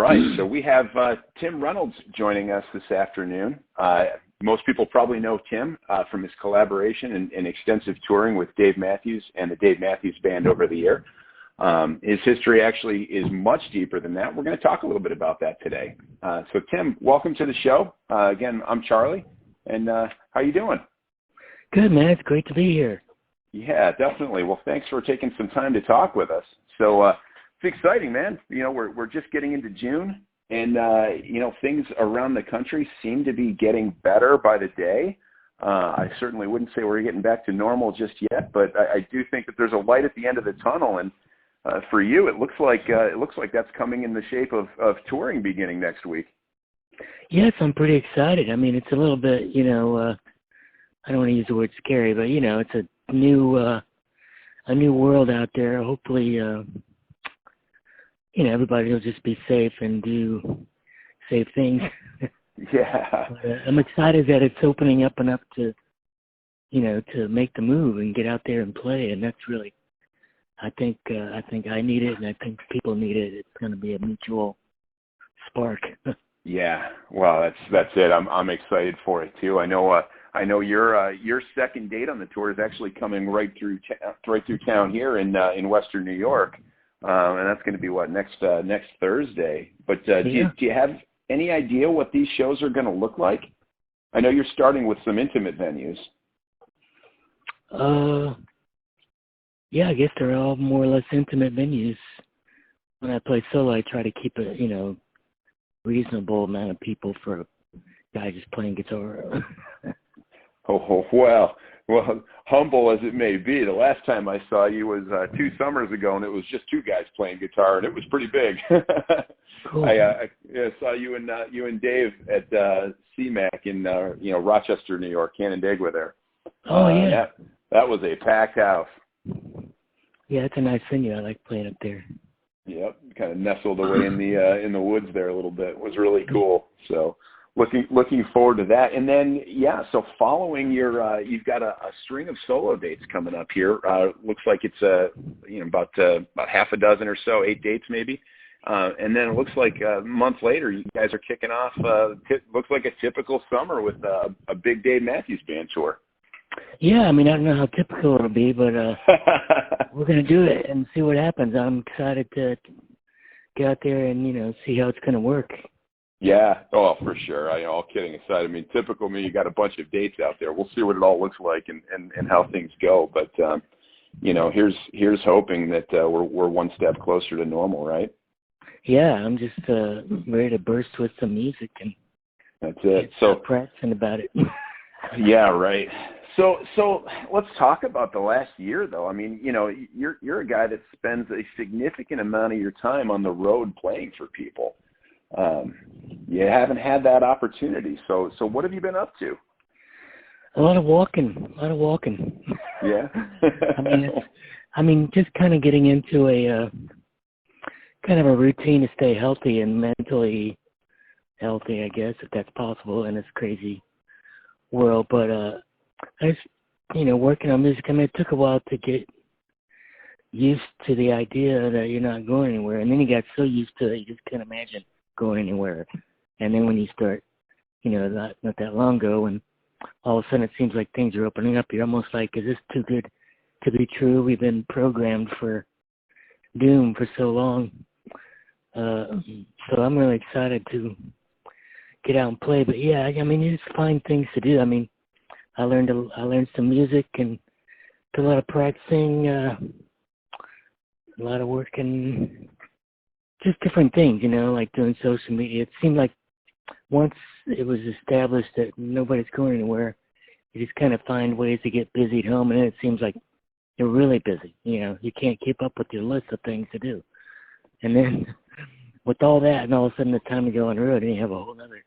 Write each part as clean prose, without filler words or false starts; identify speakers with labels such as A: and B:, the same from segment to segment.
A: right, so we have Tim Reynolds joining us this afternoon. Most people probably know Tim from his collaboration and extensive touring with Dave Matthews and the Dave Matthews Band over the year. His history actually is much deeper than that. We're going to talk a little bit about that today. So Tim, welcome to the show. Again, I'm Charlie, and how you doing?
B: Good, man. It's great to be here.
A: Yeah, definitely. Well, thanks for taking some time to talk with us. So it's exciting, man. You know, we're just getting into June, and you know, things around the country seem to be getting better by the day. I certainly wouldn't say we're getting back to normal just yet, but I do think that there's a light at the end of the tunnel, and for you, it looks like that's coming in the shape of touring beginning next week.
B: Yes, I'm pretty excited. I mean, it's a little bit, you know, I don't want to use the word scary, but you know, it's a new world out there. Hopefully, you know, everybody will just be safe and do safe things.
A: Yeah.
B: But, I'm excited that it's opening up enough to, you know, to make the move and get out there and play, and that's really, I think I need it, and I think people need it. It's going to be a mutual spark.
A: Yeah, well, that's it. I'm excited for it too. I know your second date on the tour is actually coming right through town here in Western New York, and that's going to be what next Thursday. But
B: Yeah.
A: do you have any idea what these shows are going to look like? I know you're starting with some intimate venues.
B: Yeah, I guess they're all more or less intimate venues. When I play solo, I try to keep a, you know, reasonable amount of people for a guy just playing guitar.
A: Oh, well, humble as it may be, the last time I saw you was 2 summers ago, and it was just 2 guys playing guitar, and it was pretty big.
B: Cool.
A: I saw you and Dave at CMAC in you know, Rochester, New York, Canandaigua there.
B: Oh yeah.
A: That was a packed house.
B: Yeah, it's a nice venue. I like playing up there.
A: Yep, kind of nestled away in the woods there a little bit. It was really cool. So looking forward to that. And then yeah, so following your you've got a string of solo dates coming up here. Looks like it's you know, about half a dozen or so, 8 dates maybe. And then it looks like a month later, you guys are kicking off. Looks like a typical summer with a big Dave Matthews Band tour.
B: Yeah, I mean, I don't know how typical it'll be, but we're going to do it and see what happens. I'm excited to get out there and, you know, see how it's going to work.
A: Yeah, oh, for sure. All kidding aside, I mean, typical me, you got a bunch of dates out there. We'll see what it all looks like and how things go. But, you know, here's hoping that we're one step closer to normal, right?
B: Yeah, I'm just ready to burst with some music and
A: that's it. So
B: practicing about it.
A: Yeah, right. So let's talk about the last year, though. I mean, you know, you're a guy that spends a significant amount of your time on the road playing for people. You haven't had that opportunity. So what have you been up to?
B: A lot of walking.
A: Yeah.
B: I mean, just kind of getting into a kind of a routine to stay healthy and mentally healthy, I guess, if that's possible in this crazy world. But I just, you know, working on music, I mean, it took a while to get used to the idea that you're not going anywhere. And then you got so used to it, you just can't imagine going anywhere. And then when you start, you know, not that long ago, and all of a sudden it seems like things are opening up, you're almost like, is this too good to be true? We've been programmed for doom for so long. So I'm really excited to get out and play. But yeah, I mean, you just find things to do. I mean, I learned some music and did a lot of practicing, a lot of work and just different things, you know, like doing social media. It seemed like once it was established that nobody's going anywhere, you just kind of find ways to get busy at home, and then it seems like you're really busy. You know, you can't keep up with your list of things to do. And then with all that, and all of a sudden the time to go on the road, and you have a whole other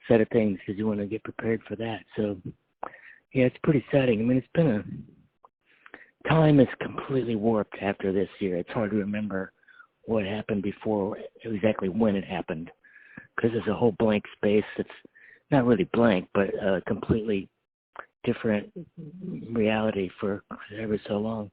B: set of things because you want to get prepared for that. So, yeah, it's pretty exciting. I mean, it's been time is completely warped after this year. It's hard to remember what happened before, exactly when it happened, because there's a whole blank space that's not really blank, but a completely different reality for ever so long.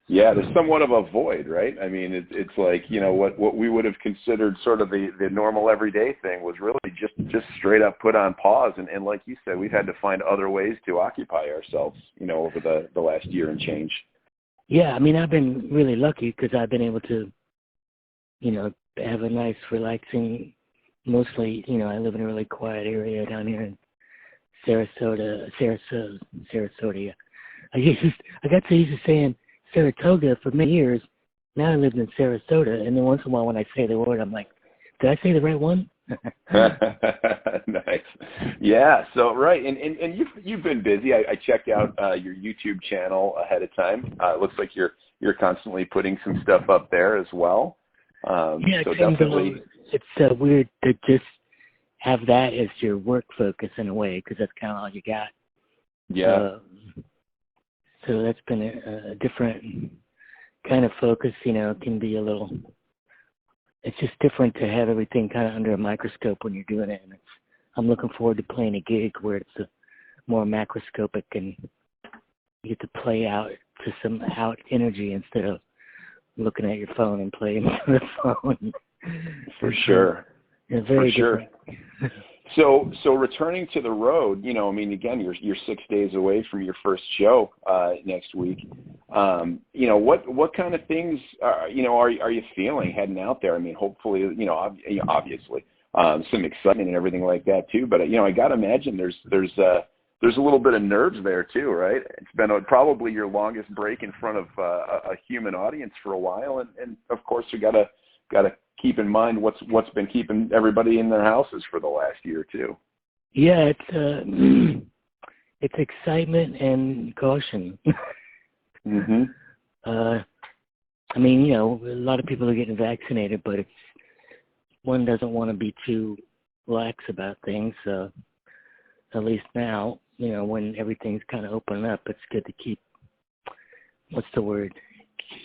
A: Yeah, there's somewhat of a void, right? I mean, it's like, you know, what we would have considered sort of the normal everyday thing was really just straight up put on pause. And like you said, we've had to find other ways to occupy ourselves, you know, over the last year and change.
B: Yeah, I mean, I've been really lucky because I've been able to, you know, have a nice, relaxing, mostly, you know, I live in a really quiet area down here in Sarasota. Yeah. I got so used to saying Saratoga for many years. Now I lived in Sarasota, and then once in a while when I say the word, I'm like, did I say the right one?
A: Nice. Yeah. So right, and you've been busy. I checked out your YouTube channel ahead of time. It looks like you're constantly putting some stuff up there as well.
B: Yeah,
A: so definitely.
B: It's weird to just have that as your work focus in a way, because that's kind of all you got.
A: Yeah.
B: So that's been a different kind of focus. You know, it can be a little. It's just different to have everything kind of under a microscope when you're doing it. And I'm looking forward to playing a gig where it's a more macroscopic and you get to play out to some out energy instead of looking at your phone and playing on the phone.
A: For sure.
B: Yeah, very different.
A: So returning to the road, you know, I mean, again, you're 6 days away from your first show next week. You know, what kind of things are you feeling heading out there? I mean, hopefully, you know, obviously, some excitement and everything like that too. But you know, I got to imagine there's a little bit of nerves there too, right? It's been probably your longest break in front of a human audience for a while, and of course, you gotta keep in mind what's been keeping everybody in their houses for the last year too.
B: Yeah, it's excitement and caution.
A: Mm-hmm.
B: I mean, you know, a lot of people are getting vaccinated, but one doesn't want to be too lax about things. At least now, you know, when everything's kind of opening up, it's good to keep,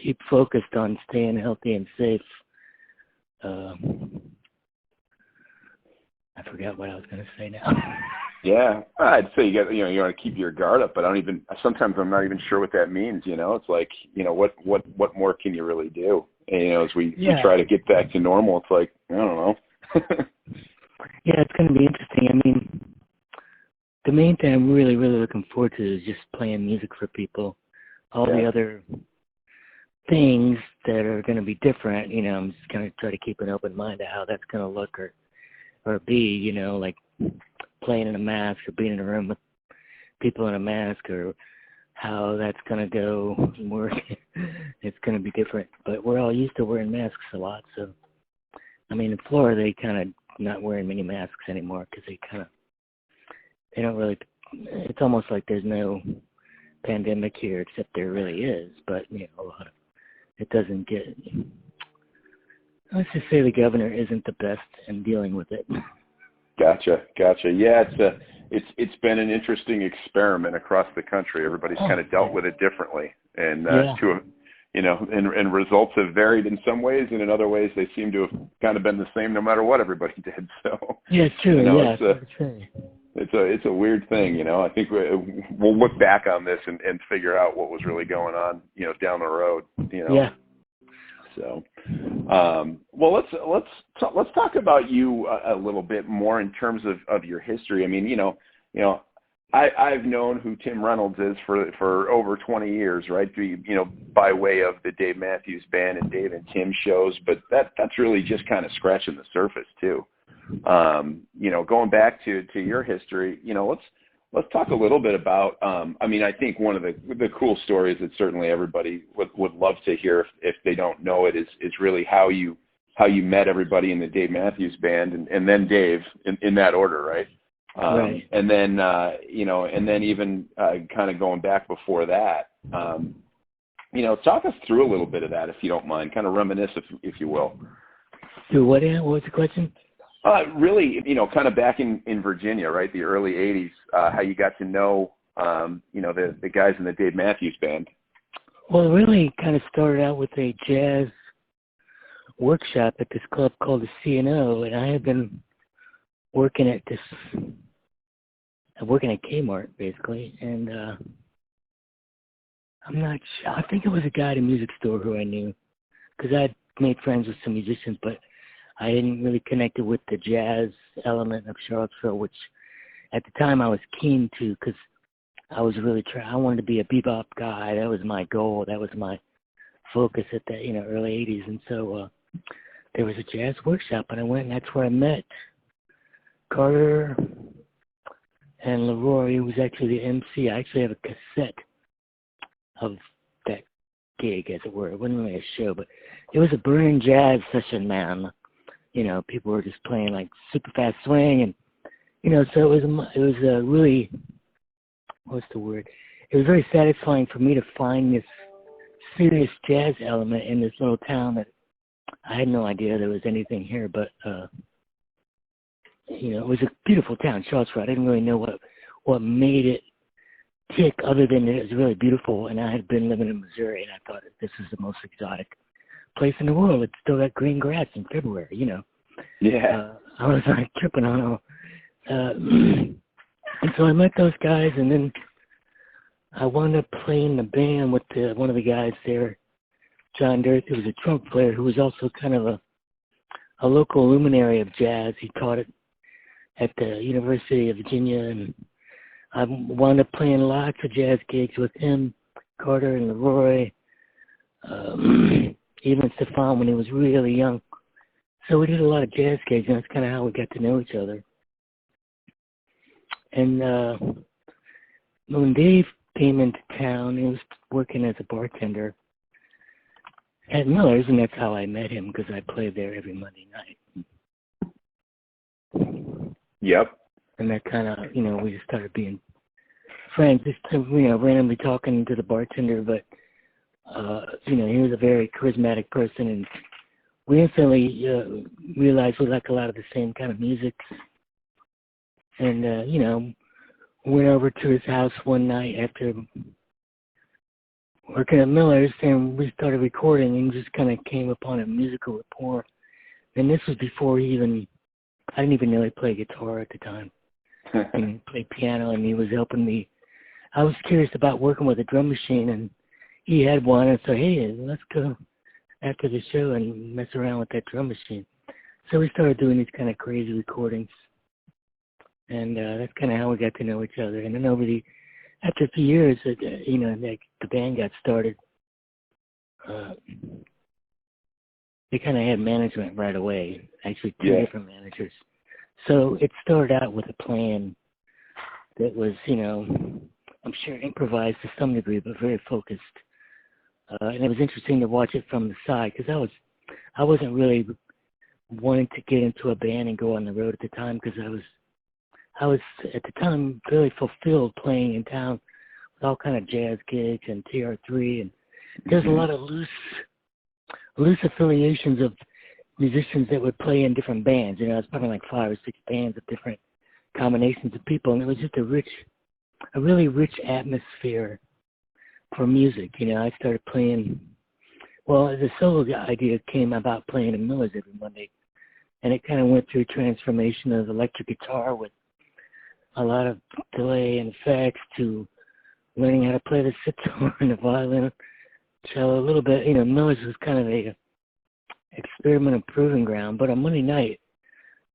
B: keep focused on staying healthy and safe. I forgot what I was going to say now.
A: Yeah, I'd say you want to keep your guard up, but sometimes I'm not even sure what that means. You know, it's like, you know, what more can you really do? And, you know, as we try to get back to normal, it's like, I don't know.
B: Yeah, it's going to be interesting. I mean, the main thing I'm really, really looking forward to is just playing music for people. All the other things that are going to be different, you know, I'm just going to try to keep an open mind to how that's going to look or be, you know, like playing in a mask or being in a room with people in a mask or how that's going to go and work. It's going to be different. But we're all used to wearing masks a lot. So, I mean, in Florida, they kind of not wearing many masks anymore because they don't really, it's almost like there's no pandemic here, except there really is. But, you know, it doesn't get, let's just say the governor isn't the best in dealing with it.
A: Gotcha. Yeah, it's been an interesting experiment across the country. Everybody's kind of dealt with it differently, and and results have varied in some ways, and in other ways they seem to have kind of been the same no matter what everybody did. So
B: yeah, it's true.
A: You know,
B: Yeah,
A: it's a weird thing. You know, I think we'll look back on this and figure out what was really going on, you know, down the road. You know.
B: Yeah.
A: So, well, let's talk about you a little bit more in terms of your history. I mean, you know, I've known who Tim Reynolds is for over 20 years, right? You know, by way of the Dave Matthews Band and Dave and Tim shows, but that's really just kind of scratching the surface too. You know, going back to your history, you know, let's talk a little bit about, I mean, I think one of the cool stories that certainly everybody would love to hear if they don't know it is really how you met everybody in the Dave Matthews Band and then Dave in that order, right?
B: Right.
A: And then, you know, and then even kind of going back before that, you know, talk us through a little bit of that, if you don't mind, kind of reminisce, if you will.
B: So what was the question?
A: Really, you know, kind of back in Virginia, right, the early 80s, how you got to know, you know, the guys in the Dave Matthews Band.
B: Well, it really kind of started out with a jazz workshop at this club called the C&O, and I had been working at Kmart, basically, and I'm not sure. I think it was a guy at a music store who I knew, because I'd made friends with some musicians, but I didn't really connect it with the jazz element of Charlottesville, which at the time I was keen to, because I was really I wanted to be a bebop guy. That was my goal. That was my focus at the early '80s, and so there was a jazz workshop, and I went, and that's where I met Carter and Leroy, who was actually the MC. I actually have a cassette of that gig, as it were. It wasn't really a show, but it was a burning jazz session, man. People were just playing like super fast swing, and so it was a really, what's the word? It was very satisfying for me to find this serious jazz element in this little town that I had no idea there was anything here, but it was a beautiful town, Charlottesville. I didn't really know what made it tick, other than it was really beautiful. And I had been living in Missouri, and I thought this is the most exotic place in the world. It's still got green grass in February,
A: Yeah.
B: I was like tripping on all. And so I met those guys, and then I wound up playing the band with one of the guys there, John Dirth, who was a trumpet player, who was also kind of a local luminary of jazz. He taught it at the University of Virginia, and I wound up playing lots of jazz gigs with him, Carter and Leroy, even Stefan when he was really young. So we did a lot of jazz gigs, and that's kind of how we got to know each other. And when Dave came into town, he was working as a bartender at Miller's, and that's how I met him, because I played there every Monday night.
A: Yep.
B: And that kind of, we just started being friends, just randomly talking to the bartender, but, he was a very charismatic person, and we instantly realized we like a lot of the same kind of music. And, went over to his house one night after working at Miller's, and we started recording, and just kind of came upon a musical rapport. And this was before I didn't even know he played guitar at the time. And he played piano, and he was helping me. I was curious about working with a drum machine, and he had one, and so, hey, let's go after the show and mess around with that drum machine. So we started doing these kind of crazy recordings. And that's kind of how we got to know each other. And then after a few years, the band got started. They kind of had management right away, actually two different managers. So it started out with a plan that was, I'm sure improvised to some degree, but very focused. And it was interesting to watch it from the side, because I wasn't really wanting to get into a band and go on the road at the time, because I was at the time really fulfilled playing in town with all kind of jazz gigs and TR3, and there's a lot of loose affiliations of musicians that would play in different bands. It's probably like 5 or 6 bands of different combinations of people, and it was just a really rich atmosphere for music. I started playing. Well, the solo idea came about playing in Miller's every Monday, and it kind of went through transformation of electric guitar with a lot of delay and effects to learning how to play the sitar and the violin, cello a little bit. Miller's was kind of a experimental proving ground, but on Monday night,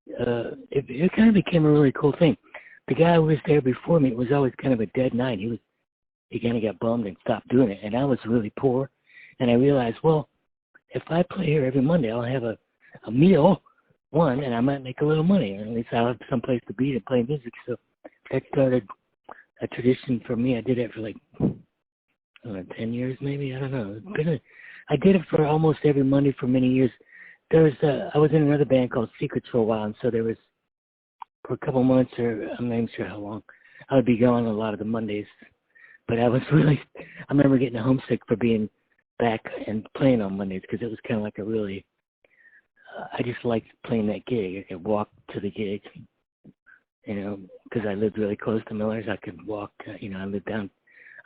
B: it kind of became a really cool thing. The guy who was there before me, it was always kind of a dead night. He kind of got bummed and stopped doing it, and I was really poor, and I realized, well, if I play here every Monday, I'll have a meal, and I might make a little money, or at least I'll have someplace to be to play music. So that started a tradition for me. I did it for like 10 years maybe. I don't know. I did it for almost every Monday for many years. I was in another band called Secrets for a while, and so there was, for a couple months, or I'm not even sure how long, I would be gone a lot of the Mondays. But I remember getting homesick for being back and playing on Mondays, because it was kind of like a really, I just liked playing that gig. I could walk to the gig, because I lived really close to Miller's. I could walk, I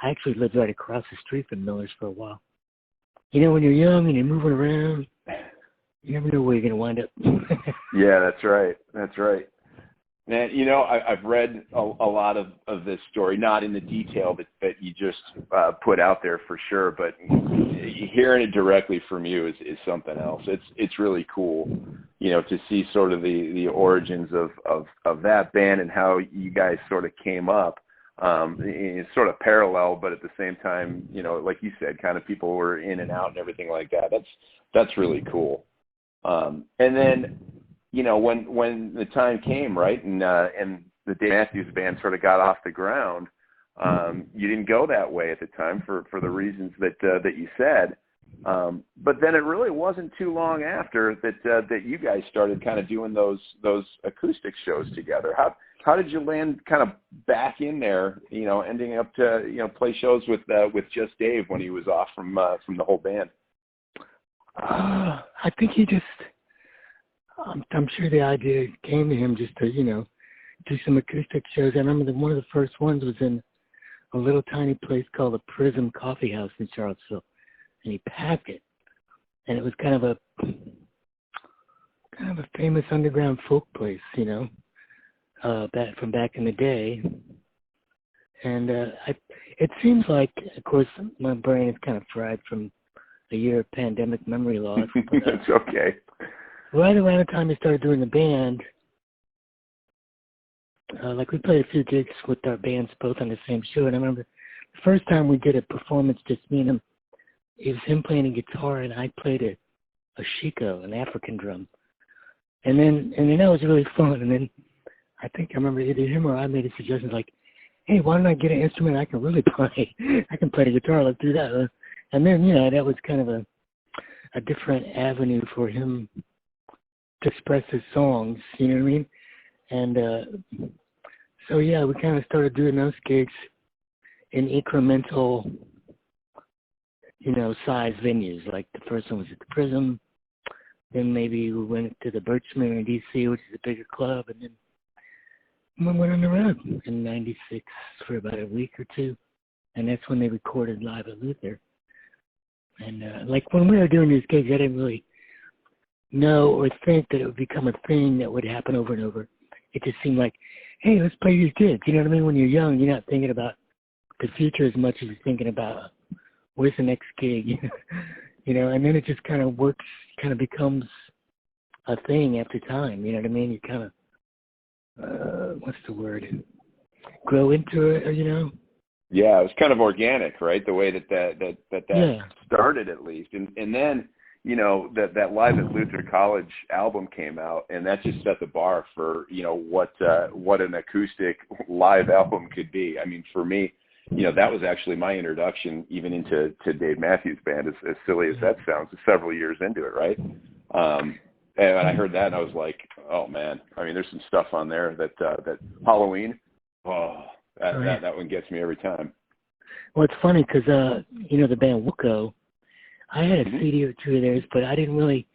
B: actually lived right across the street from Miller's for a while. When you're young and you're moving around, you never know where you're going to wind up.
A: Yeah, that's right. That's right. And, you know, I've read a lot of this story, not in the detail that you just put out there for sure, but hearing it directly from you is something else. It's really cool, you know, to see sort of the origins of that band and how you guys sort of came up. It's sort of parallel, but at the same time, you know, like you said, kind of people were in and out and everything like that. That's really cool. And then, you know, when the time came, right, and the Dave Matthews Band sort of got off the ground, you didn't go that way at the time for the reasons that you said. But then it really wasn't too long after that you guys started kind of doing those acoustic shows together. How did you land kind of back in there, you know, ending up to, you know, play shows with just Dave when he was off from the whole band?
B: I think he just, I'm sure the idea came to him just to, you know, do some acoustic shows. I remember one of the first ones was in a little tiny place called the Prism Coffee House in Charlottesville, and he packed it, and it was kind of a famous underground folk place, you know, from back in the day. And it seems like, of course, my brain is kind of fried from a year of pandemic memory loss. But,
A: it's okay.
B: Right around the time we started doing the band, like we played a few gigs with our bands both on the same show, and I remember the first time we did a performance, just me and him, it was him playing a guitar and I played a shiko, an African drum. And then that was really fun. And then I think I remember either him or I made a suggestion like, hey, why don't I get an instrument I can really play? I can play the guitar, let's do that. And then, you know, that was kind of a different avenue for him to express his songs, you know what I mean? And so, yeah, we kind of started doing those gigs in incremental, you know, size venues. Like the first one was at the Prism, then maybe we went to the Birchmere in D.C., which is a bigger club, and then we went on the road in 96 for about a week or two, and that's when they recorded Live at Luther. And like when we were doing these gigs, I didn't really know or think that it would become a thing that would happen over and over. It just seemed like, hey, let's play these gigs. You know what I mean? When you're young, you're not thinking about the future as much as you're thinking about where's the next gig, you know, and then it just kind of works, kind of becomes a thing after time, you know what I mean? You kind of, what's the word, grow into it, or, you know?
A: Yeah, it was kind of organic, right? The way that
B: yeah.
A: started, at least. And then, you know, that Live at Luther College album came out, and that just set the bar for, you know, what an acoustic live album could be. I mean, for me, you know, that was actually my introduction even into Dave Matthews Band, as silly as that sounds, several years into it, right? And when I heard that, and I was like, oh, man. I mean, there's some stuff on there that Halloween, that one gets me every time.
B: Well, it's funny because, you know, the band Wilco, I had a CD or two of theirs, but I didn't really,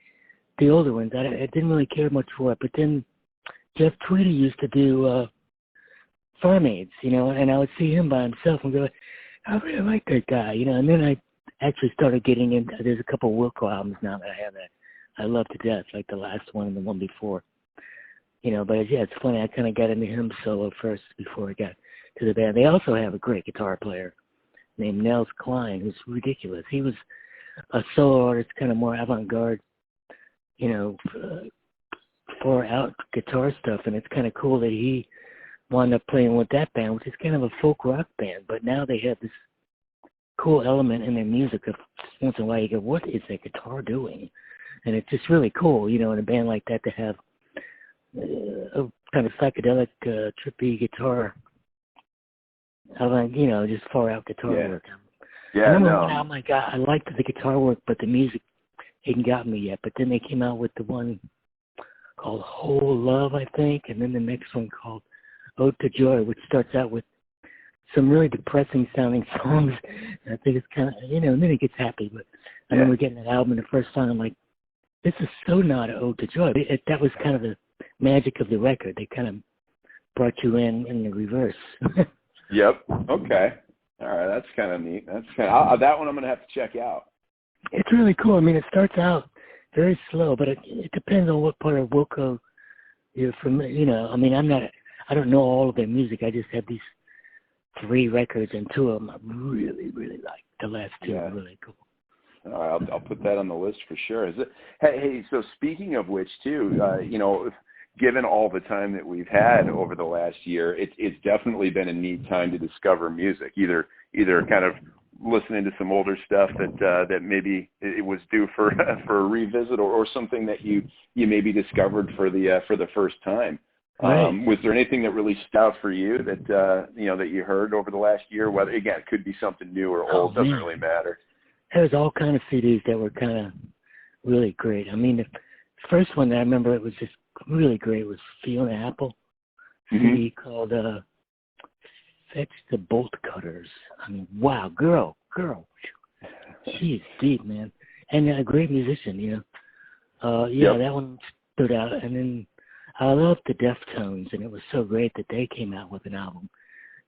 B: the older ones, I didn't really care much for it. But then Jeff Tweedy used to do Farm Aids, you know, and I would see him by himself and go, I really like that guy, you know. And then I actually started getting into, there's a couple of Wilco albums now that I have that I love to death, like the last one and the one before. You know, but yeah, it's funny, I kind of got into him solo first before I got to the band. They also have a great guitar player named Nels Klein, who's ridiculous. He was a solo artist, kind of more avant-garde, you know, far out guitar stuff, and it's kind of cool that he wound up playing with that band, which is kind of a folk rock band, but now they have this cool element in their music of once in a while you go, what is that guitar doing? And it's just really cool, you know, in a band like that to have a kind of psychedelic, trippy guitar, you know, just far out guitar work.
A: Yeah,
B: I remember when I'm like, I liked the guitar work, but the music hadn't got me yet. But then they came out with the one called Whole Love, I think, and then the next one called Ode to Joy, which starts out with some really depressing sounding songs. And I think it's kind of, you know, and then it gets happy. But I remember getting that album the first time, I'm like, this is so not Ode to Joy. That was kind of the magic of the record. They kind of brought you in the reverse.
A: Yep. Okay. All right. That's kind of neat. That's that one I'm going to have to check out.
B: It's really cool. I mean, it starts out very slow, but it depends on what part of Wilco you're from. You know, I mean, I'm not I don't know all of their music. I just have these 3 records, and 2 of them I really, really like. The last 2 are really cool.
A: I'll put that on the list for sure. Hey, so speaking of which, too, given all the time that we've had over the last year, it's definitely been a neat time to discover music. Either kind of listening to some older stuff that maybe it was due for a revisit, or something that you maybe discovered for the first time.
B: Right.
A: Was there anything that really stood out for you that that you heard over the last year? Whether, again, it could be something new or old, doesn't really matter.
B: There was all kind of CDs that were kind of really great. I mean, the first one that I remember it was just really great was Fiona Apple CD called Fetch the Bolt Cutters. I mean, wow, girl, she's deep, man, and a great musician, That one stood out. And then I loved the Deftones, and it was so great that they came out with an album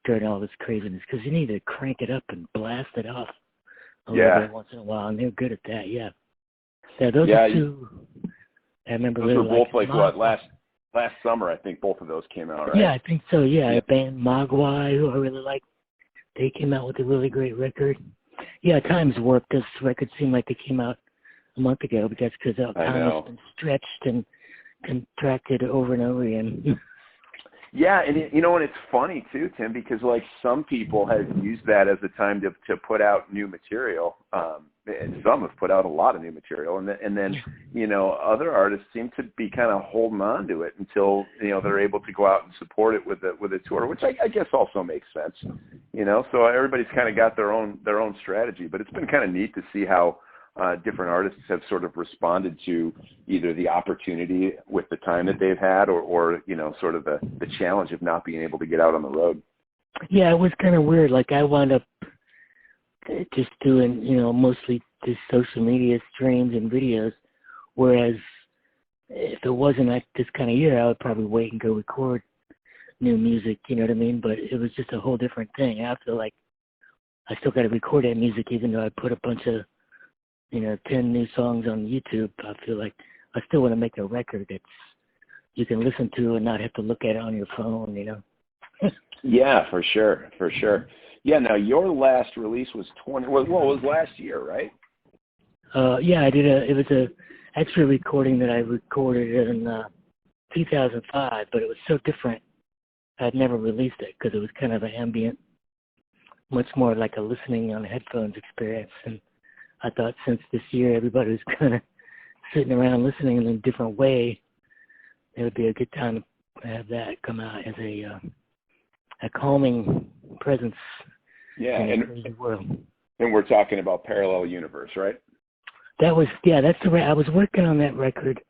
B: during all this craziness, because you need to crank it up and blast it off a little bit once in a while, and they're good at that. Yeah, those are 2. I remember
A: those
B: really
A: were both last summer. I think both of those came out, right?
B: Yeah, I think so. Yeah, a band Mogwai, who I really like, they came out with a really great record. Yeah, Time's Warp. This record seemed like they came out a month ago, but that's because time has been stretched and contracted over and over again.
A: Yeah, and and it's funny too, Tim, because like some people have used that as a time to put out new material, and some have put out a lot of new material, and then other artists seem to be kind of holding on to it until they're able to go out and support it with a tour, which I guess also makes sense, So everybody's kind of got their own strategy, but it's been kind of neat to see how different artists have sort of responded to either the opportunity with the time that they've had, or sort of the challenge of not being able to get out on the road.
B: Yeah, it was kind of weird. Like, I wound up just doing, mostly just social media streams and videos, whereas if it wasn't like this kind of year, I would probably wait and go record new music, you know what I mean? But it was just a whole different thing. I feel like I still got to record that music, even though I put a bunch of 10 new songs on YouTube. I feel like I still want to make a record that you can listen to and not have to look at it on your phone,
A: Yeah, for sure. Yeah, now your last release was was last year, right?
B: Yeah, I did it was a extra recording that I recorded in 2005, but it was so different. I'd never released it because it was kind of an ambient, much more like a listening on headphones experience. And I thought since this year everybody was kind of sitting around listening in a different way, it would be a good time to have that come out as a calming presence in a crazy world.
A: And we're talking about Parallel Universe, right?
B: That's the right. I was working on that record,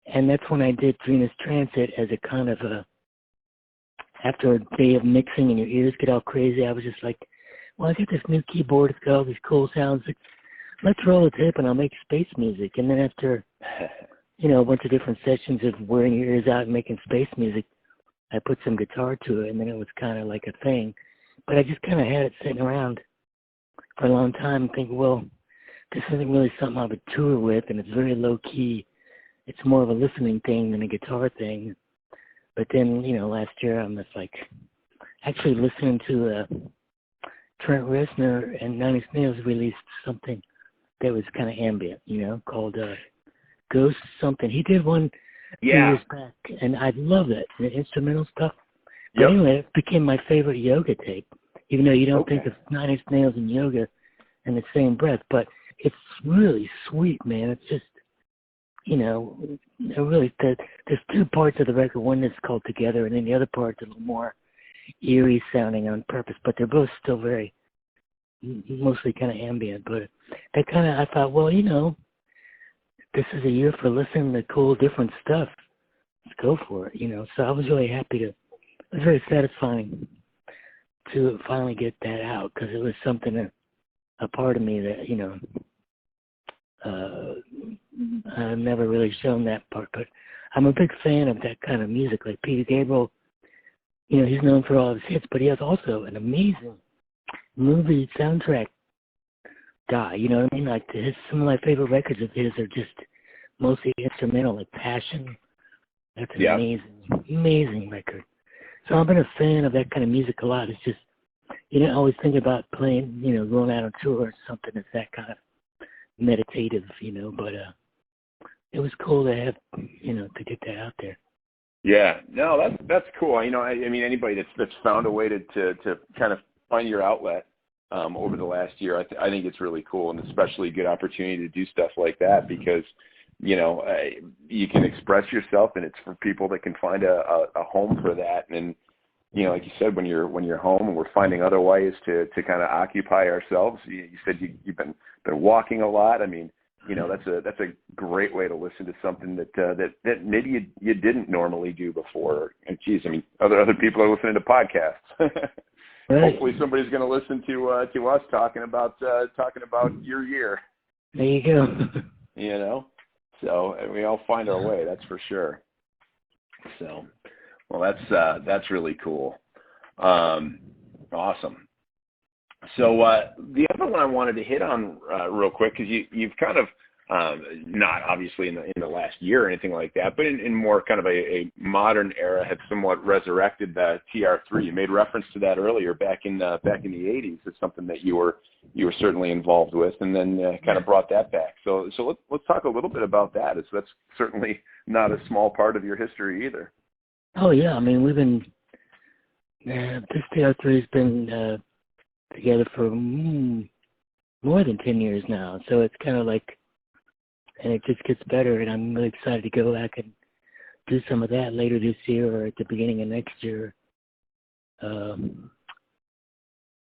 B: and that's when I did Venus Transit as a kind of after a day of mixing and your ears get all crazy, I was just like, well, I got this new keyboard, it's got all these cool sounds. Let's roll the tape and I'll make space music. And then after, a bunch of different sessions of wearing your ears out and making space music, I put some guitar to it, and then it was kind of like a thing. But I just kind of had it sitting around for a long time and think, well, this isn't really something I would tour with, and it's very low key. It's more of a listening thing than a guitar thing. But then, last year I'm just like actually listening to Trent Reznor and Nine Inch Nails released something that was kind of ambient, called Ghost something. He did one a few years back, and I love it, the instrumental stuff. But anyway, it became my favorite yoga tape, even though you don't think of Nine Inch Nails and yoga in the same breath. But it's really sweet, man. It's just, really, there's 2 parts of the record. One that's called Together, and then the other part's a little more eerie sounding on purpose. But they're both still very, mostly kind of ambient. But that kind of, I thought, well, this is a year for listening to cool, different stuff. Let's go for it, So I was really happy it was very satisfying to finally get that out, because it was something, a part of me that, I've never really shown that part. But I'm a big fan of that kind of music. Like Peter Gabriel, he's known for all of his hits, but he has also an amazing movie soundtrack guy, you know what I mean? Like some of my favorite records of his are just mostly instrumental, like Passion. That's an amazing record. So I've been a fan of that kind of music a lot. It's just, you don't always think about playing, going out on tour or something that's that kind of meditative, but it was cool to have, to get that out there.
A: Yeah, no, that's cool. I mean, anybody that's found a way to kind of find your outlet over the last year, I think it's really cool, and especially a good opportunity to do stuff like that because, you can express yourself, and it's for people that can find a home for that. And like you said, when you're home and we're finding other ways to kind of occupy ourselves. You said you've been walking a lot. I mean, that's a great way to listen to something that maybe you didn't normally do before. And geez, I mean, other people are listening to podcasts.
B: Right.
A: Hopefully, somebody's going to listen to us talking about your year.
B: There you go.
A: So we all find our way. That's for sure. So, well, that's really cool. Awesome. So the other one I wanted to hit on real quick, because you've kind of not obviously in the last year or anything like that, but in more kind of a modern era, have somewhat resurrected the TR3. You made reference to that earlier back in the 80s. It's something that you were certainly involved with, and then kind of brought that back. So let's talk a little bit about that. That's certainly not a small part of your history either.
B: Oh yeah, I mean, we've been this TR3 has been together for more than 10 years now, so it's kind of like, and it just gets better, and I'm really excited to go back and do some of that later this year or at the beginning of next year.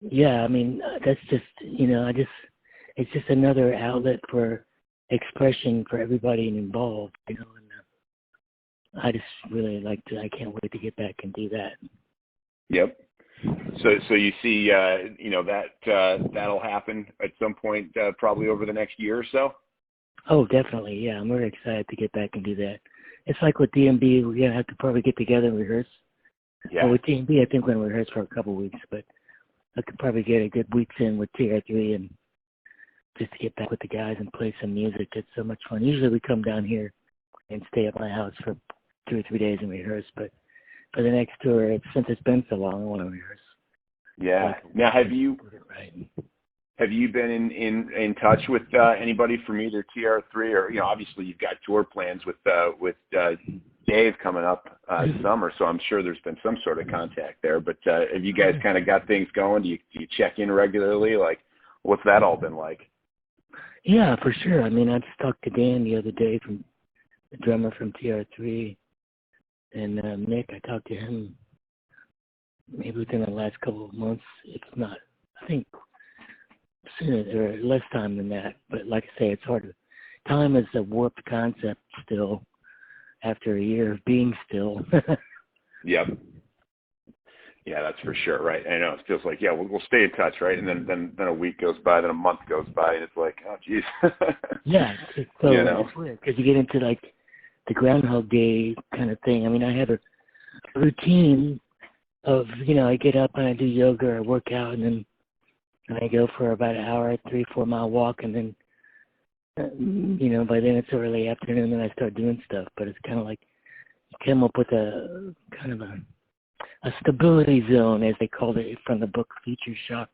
B: Yeah, I mean, that's just, it's just another outlet for expression for everybody involved, and I just really I can't wait to get back and do that. Yep.
A: So you see, that'll happen at some point, probably over the next year or so?
B: Oh, definitely, yeah. I'm really excited to get back and do that. It's like with DMB, we're going to have to probably get together and rehearse.
A: Yeah.
B: Well, with DMB, I think we're going to rehearse for a couple of weeks, but I could probably get a good weeks in with TR3 and just to get back with the guys and play some music. It's so much fun. Usually we come down here and stay at my house for 2 or 3 days and rehearse, but for the next tour, since it's been so long, I want to rehearse.
A: Yeah. Now, have you been in touch with anybody from either TR3 or obviously you've got tour plans with Dave coming up summer, so I'm sure there's been some sort of contact there. But have you guys kind of got things going? Do you check in regularly? Like, what's that all been like?
B: Yeah, for sure. I mean, I just talked to Dan the other day, from the drummer from TR3, and Nick. I talked to him maybe within the last couple of months, if not, I think sooner or less time than that. But like I say, it's hard to. Time is a warped concept still, after a year of being still.
A: Yep. Yeah, that's for sure, right? I know, it feels like, yeah, we'll stay in touch, right? And then a week goes by, then a month goes by, and it's like, oh, geez.
B: Yeah, it's so it's weird, because you get into, like, the Groundhog Day kind of thing. I mean, I have a routine of, I get up and I do yoga or work out, and then I go for about an hour, 3-4 mile walk, and then, by then it's early afternoon, and I start doing stuff. But it's kind of like you come up with a kind of a stability zone, as they called it from the book Future Shock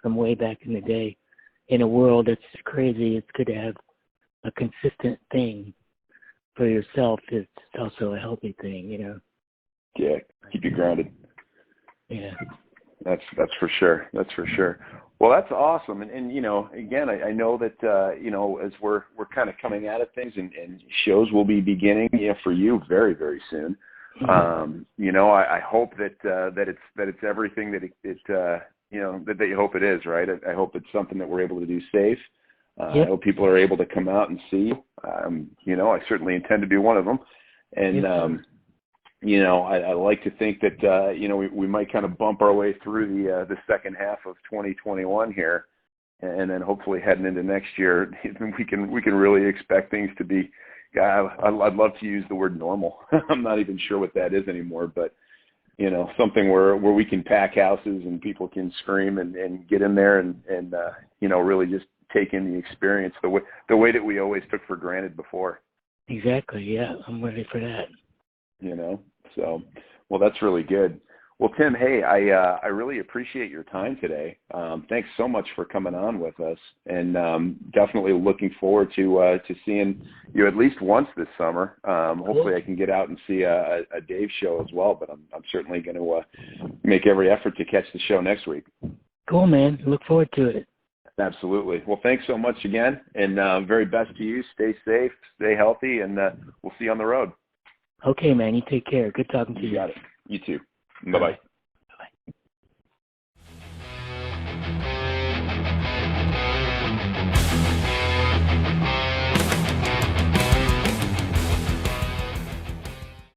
B: from way back in the day. In a world that's crazy, it's good to have a consistent thing for yourself. It's also a healthy thing,
A: Yeah, keep you grounded.
B: Yeah.
A: That's for sure. That's for sure. Well, that's awesome. And again, I know that, as we're kind of coming out of things and shows will be beginning, for you very, very soon.
B: Mm-hmm.
A: I hope that it's everything that that you hope it is, right? I hope it's something that we're able to do safe.
B: Yep.
A: I hope people are able to come out and see. I certainly intend to be one of them. And, I like to think that, we might kind of bump our way through the second half of 2021 here. And then hopefully heading into next year, we can really expect things to be, I'd love to use the word normal. I'm not even sure what that is anymore, but, something where we can pack houses and people can scream and get in there and really just take in the experience the way that we always took for granted before.
B: Exactly. Yeah. I'm ready for that.
A: So, well, that's really good. Well, Tim, hey, I really appreciate your time today. Thanks so much for coming on with us, and definitely looking forward to seeing you at least once this summer. Hopefully, I can get out and see a Dave show as well. But I'm certainly going to make every effort to catch the show next week.
B: Cool, man. Look forward to it.
A: Absolutely. Well, thanks so much again, and very best to you. Stay safe, stay healthy, and we'll see you on the road.
B: Okay, man. You take care. Good talking to you.
A: You got it. You too. Bye-bye.